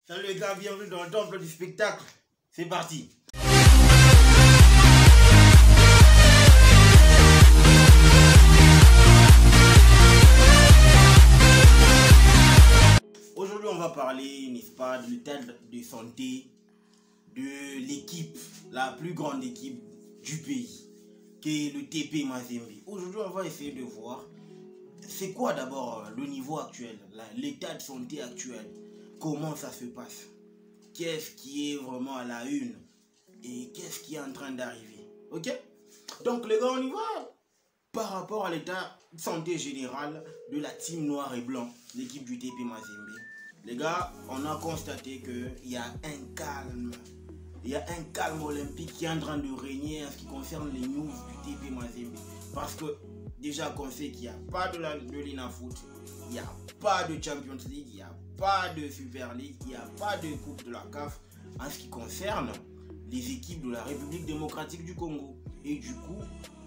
Salut les gars, bienvenue dans le temple du spectacle. C'est parti. Aujourd'hui, on va parler, n'est-ce pas, de l'état de santé de l'équipe, la plus grande équipe du pays, qui est le TP Mazembe. Aujourd'hui, on va essayer de voir c'est quoi d'abord le niveau actuel, l'état de santé actuel. Comment ça se passe? Qu'est-ce qui est vraiment à la une? Et qu'est-ce qui est en train d'arriver? Ok? Donc les gars, on y va par rapport à l'état de santé général de la team noir et blanc, l'équipe du TP Mazembe. Les gars, on a constaté qu'il y a un calme. Il y a un calme olympique qui est en train de régner en ce qui concerne les news du TP Mazembe. Parce que déjà qu'on sait qu'il n'y a pas de l'INAFoot, il n'y a pas de Champions League, il n'y a pas de Super League, il n'y a pas de Coupe de la CAF en ce qui concerne les équipes de la République démocratique du Congo. Et du coup,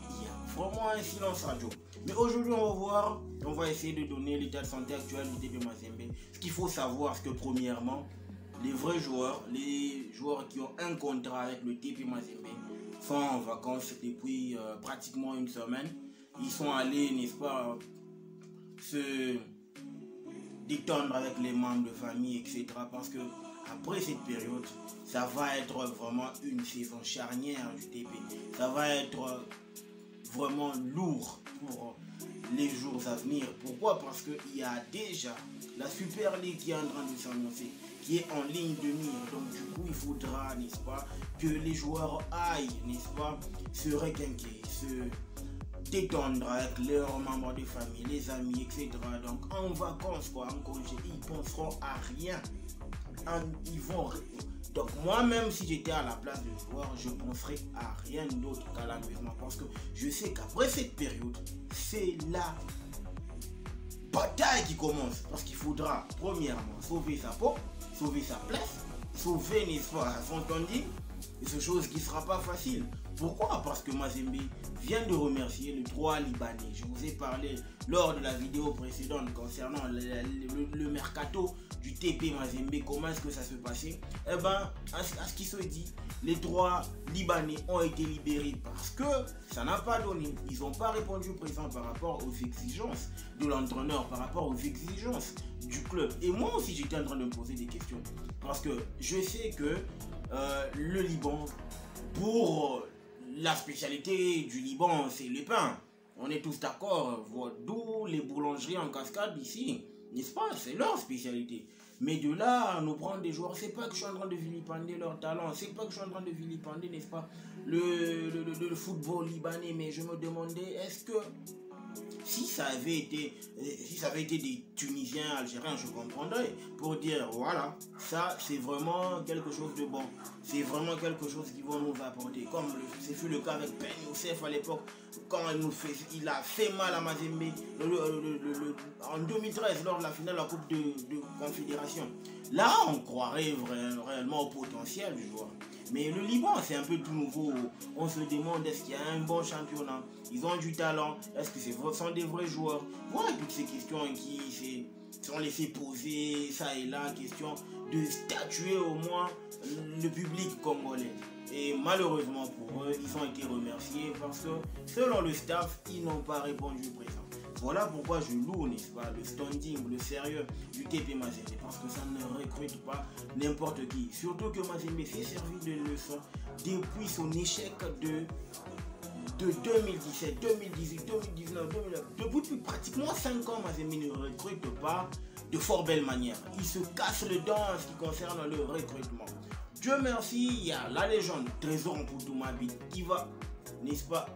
il y a vraiment un silence radio. Mais aujourd'hui, on va voir, on va essayer de donner l'état de santé actuel du TP Mazembe. Ce qu'il faut savoir, c'est que premièrement, les vrais joueurs, les joueurs qui ont un contrat avec le TP Mazembe, sont en vacances depuis pratiquement une semaine. Ils sont allés, n'est-ce pas, se détendre avec les membres de famille, etc. Parce que après cette période, ça va être vraiment une saison charnière du TP. Ça va être vraiment lourd pour les jours à venir. Pourquoi? Parce qu'il y a déjà la Super League qui est en train de s'annoncer, qui est en ligne de mire. Donc du coup, il faudra, n'est-ce pas, que les joueurs aillent, n'est-ce pas, se requinquer, se détendre avec leurs membres de famille, les amis, etc. Donc en vacances, quoi, en congé, ils penseront à rien. Donc moi-même, si j'étais à la place des joueurs, je penserais à rien d'autre qu'à l'amusement. Parce que je sais qu'après cette période, c'est la bataille qui commence. Parce qu'il faudra, premièrement, sauver sa peau, sauver sa place, sauver, n'est-ce pas, son standing. Et c'est chose qui ne sera pas facile. Pourquoi? Parce que Mazembe vient de remercier le droit libanais. Je vous ai parlé lors de la vidéo précédente concernant le mercato du TP Mazembe. Comment est-ce que ça se passait? Eh bien, à ce qui se dit, les droits libanais ont été libérés parce que ça n'a pas donné. Ils n'ont pas répondu présent par rapport aux exigences de l'entraîneur, par rapport aux exigences du club. Et moi aussi, j'étais en train de me poser des questions. Parce que je sais que le Liban, pour la spécialité du Liban, c'est le pain. On est tous d'accord, d'où les boulangeries en cascade ici, n'est-ce pas? C'est leur spécialité. Mais de là, nous prendre des joueurs, c'est pas que je suis en train de vilipender leur talent, c'est pas que je suis en train de vilipender, n'est-ce pas, le football libanais. Mais je me demandais, est-ce que si ça avait été des Tunisiens, Algériens, je comprendrais, pour dire voilà, ça c'est vraiment quelque chose de bon, c'est vraiment quelque chose qui va nous apporter, comme c'est fut le cas avec Ben Youssef à l'époque, quand il a fait mal à Mazembe en 2013 lors de la finale de la Coupe de Confédération. Là on croirait réellement au potentiel du joueur. Mais le Liban, c'est un peu tout nouveau. On se demande, est-ce qu'il y a un bon championnat? Ils ont du talent. Est-ce que ce sont des vrais joueurs? Voilà toutes ces questions qui sont laissées poser, ça et là, question de statuer au moins le public congolais. Et malheureusement pour eux, ils ont été remerciés parce que selon le staff, ils n'ont pas répondu présent. Voilà pourquoi je loue, n'est-ce pas, le standing, le sérieux du TP Mazembe, parce que ça ne recrute pas n'importe qui. Surtout que Mazembe s'est servi de leçon depuis son échec de 2017, 2018, 2019, 2009. Depuis pratiquement 5 ans, Mazembe ne recrute pas de fort belle manière. Il se casse le dent en ce qui concerne le recrutement. Dieu merci, il y a la légende Trésor Mpoutoumabit qui va, n'est-ce pas,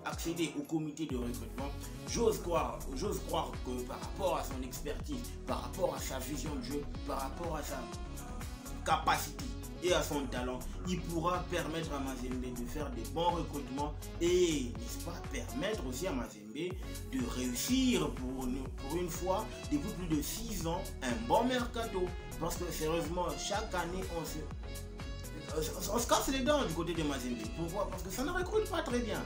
accéder au comité de recrutement. J'ose croire que par rapport à son expertise, par rapport à sa vision de jeu, par rapport à sa capacité et à son talent, il pourra permettre à Mazembe de faire des bons recrutements et, n'est-ce pas, permettre aussi à Mazembe de réussir pour une fois, depuis plus de 6 ans, un bon mercato. Parce que sérieusement, chaque année, on se casse les dents du côté de Mazembe. Pourquoi? Parce que ça ne recrute pas très bien.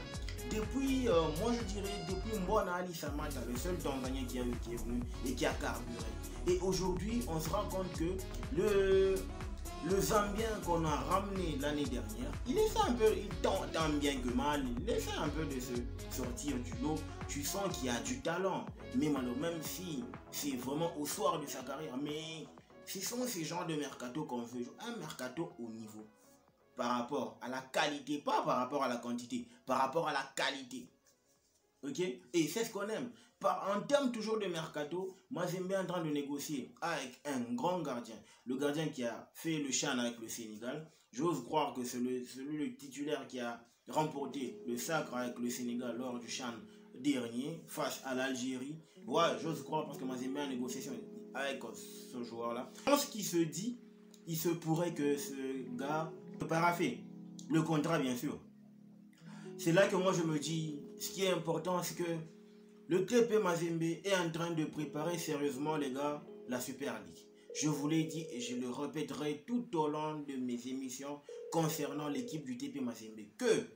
Depuis, moi je dirais, depuis Mbona Ali Samata, le seul Tanzanien qui est venu et qui a carburé. Et aujourd'hui, on se rend compte que le Zambien qu'on a ramené l'année dernière, il essaie un peu, il tente tant bien que mal, il essaie un peu de se sortir du lot. Tu sens qu'il y a du talent, mais même si c'est vraiment au soir de sa carrière, mais ce sont ces genres de mercato qu'on veut, un mercato au niveau, par rapport à la qualité, pas par rapport à la quantité, par rapport à la qualité. Ok? Et c'est ce qu'on aime. En termes toujours de mercato, moi j'aime bien en train de négocier avec un grand gardien. Le gardien qui a fait le CHAN avec le Sénégal. J'ose croire que c'est le titulaire qui a remporté le sacre avec le Sénégal lors du CHAN dernier face à l'Algérie. Ouais, j'ose croire parce que moi j'aime bien la négociation avec ce joueur-là. Dans ce qui se dit, il se pourrait que ce gars parafait le contrat, bien sûr. C'est là que moi je me dis, ce qui est important, c'est que le TP Mazembe est en train de préparer sérieusement, les gars, la Super League. Je vous l'ai dit et je le répéterai tout au long de mes émissions concernant l'équipe du TP Mazembe, que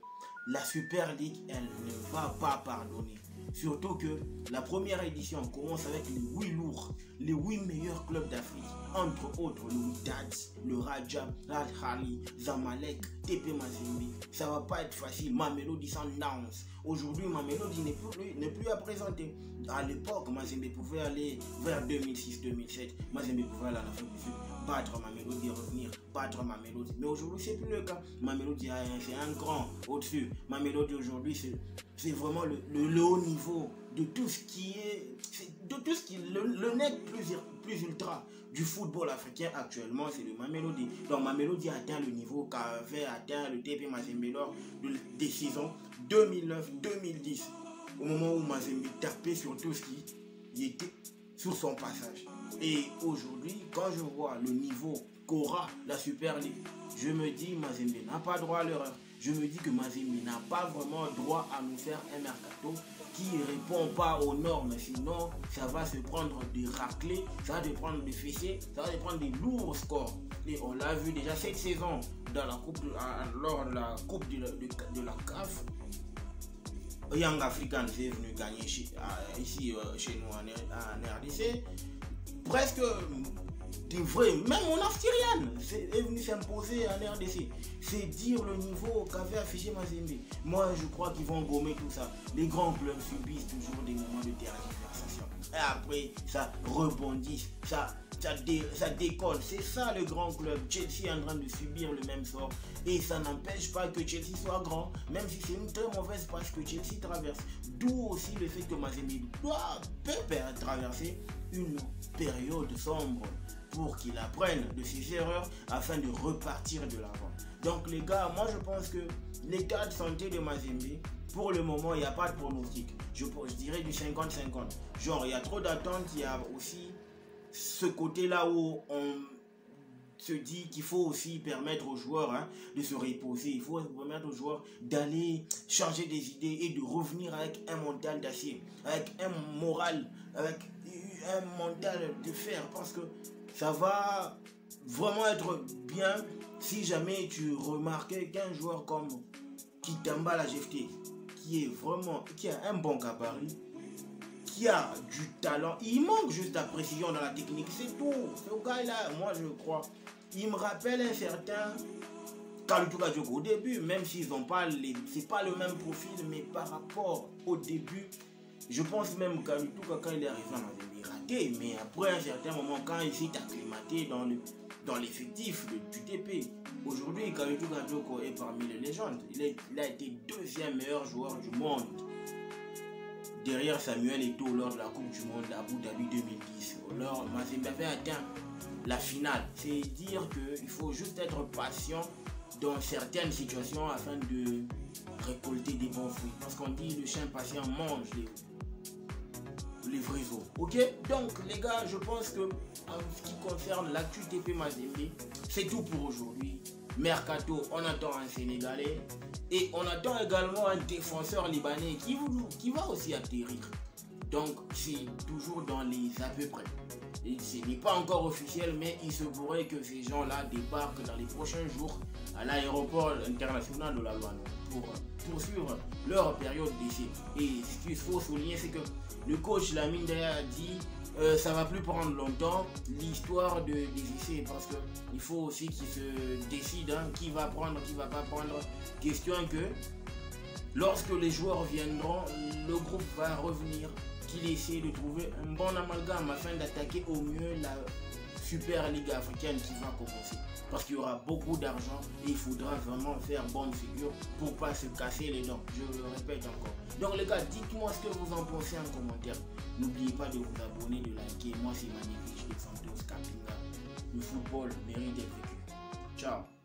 la Super League, elle ne va pas pardonner. Surtout que la première édition commence avec les 8 lourds, les 8 meilleurs clubs d'Afrique. Entre autres, le Wydad, le Raja, Al-Ahly, Zamalek, TP Mazembe. Ça va pas être facile. Mamelodi Sundowns. Aujourd'hui, Mamelodi n'est plus à présenter. À l'époque, Mazembe pouvait aller vers 2006-2007. Mazembe pouvait aller en Afrique du Sud, battre Mamelodi, revenir, battre Mamelodi. Mais aujourd'hui, c'est plus le cas. Mamelodi, c'est un grand au-dessus. Mamelodi, aujourd'hui, c'est vraiment le haut niveau de tout ce qui est, le net plus ultra du football africain actuellement, c'est le Mamelodi. Donc Mamelodi a atteint le niveau qu'avait atteint le TP Mazembe lors des saisons 2009-2010, au moment où Mazembe tapait sur tout ce qui était sur son passage. Et aujourd'hui, quand je vois le niveau qu'aura la Super League, je me dis Mazembe n'a pas droit à l'erreur. Je me dis que Mazembe n'a pas vraiment droit à nous faire un mercato qui ne répond pas aux normes. Sinon, ça va se prendre des raclés, ça va se prendre des fessiers, ça va se prendre des lourds scores. Et on l'a vu déjà cette saison dans la coupe lors de la coupe de la CAF. Young Africans est venu gagner ici chez nous en RDC. Presque des vrais, même mon Asturian est venu s'imposer en RDC. C'est dire le niveau qu'avait affiché Mazembe. Moi, je crois qu'ils vont gommer tout ça. Les grands clubs subissent toujours des moments de tergiversation. Et après, ça rebondit, ça décolle. C'est ça le grand club. Chelsea est en train de subir le même sort. Et ça n'empêche pas que Chelsea soit grand, même si c'est une très mauvaise passe que Chelsea traverse. D'où aussi le fait que Mazembe peut traverser une période sombre pour qu'il apprenne de ses erreurs afin de repartir de l'avant. Donc les gars, moi je pense que l'état de santé de Mazembe, pour le moment, il n'y a pas de pronostic. Je dirais du 50-50. Genre, il y a trop d'attentes, il y a aussi ce côté-là où on se dit qu'il faut aussi permettre aux joueurs de se reposer. Il faut permettre aux joueurs d'aller changer des idées et de revenir avec un mental d'acier, avec un moral, avec un mental de fer. Parce que ça va vraiment être bien si jamais tu remarquais qu'un joueur comme Kitamba la GFT, qui a un bon gabarit, qui a du talent, il manque juste la précision dans la technique, c'est tout. Ce gars-là, moi je crois, il me rappelle un certain Kalidou Kadioko au début, même s'ils n'ont pas c'est pas le même profil, mais par rapport au début, je pense même que Kalidou, quand il est arrivé en Mazembe, il raté, mais après un certain moment, quand il s'est acclimaté dans l'effectif du TP, aujourd'hui Kalidou Kadioko est parmi les légendes. Il a été deuxième meilleur joueur du monde, derrière Samuel Eto'o lors de la Coupe du Monde d'Abu Dhabi 2010. Alors Mazembe avait atteint la finale. C'est dire qu'il faut juste être patient dans certaines situations afin de récolter des bons fruits. Parce qu'on dit le chien patient mange les vrais os. Ok? Donc les gars, je pense que en ce qui concerne l'actu TP Mazembe, c'est tout pour aujourd'hui. Mercato, on attend un Sénégalais et on attend également un défenseur libanais qui va aussi atterrir. Donc c'est toujours dans les à peu près. Et ce n'est pas encore officiel, mais il se pourrait que ces gens-là débarquent dans les prochains jours à l'aéroport international de la Louane pour poursuivre leur période d'essai. Et ce qu'il faut souligner, c'est que le coach Lamine Daya a dit ça va plus prendre longtemps l'histoire des essais, parce que il faut aussi qu'ils se décident qui va prendre, qui va pas prendre. Question que lorsque les joueurs viendront, le groupe va revenir, qu'il essaie de trouver un bon amalgame afin d'attaquer au mieux la Super Ligue africaine qui va commencer. Parce qu'il y aura beaucoup d'argent et il faudra vraiment faire bonne figure pour pas se casser les dents. Je le répète encore. Donc les gars, dites-moi ce que vous en pensez en commentaire. N'oubliez pas de vous abonner, de liker. Moi c'est Magnifique de Santos Kapinga. Le football mérite d'être vécu. Ciao.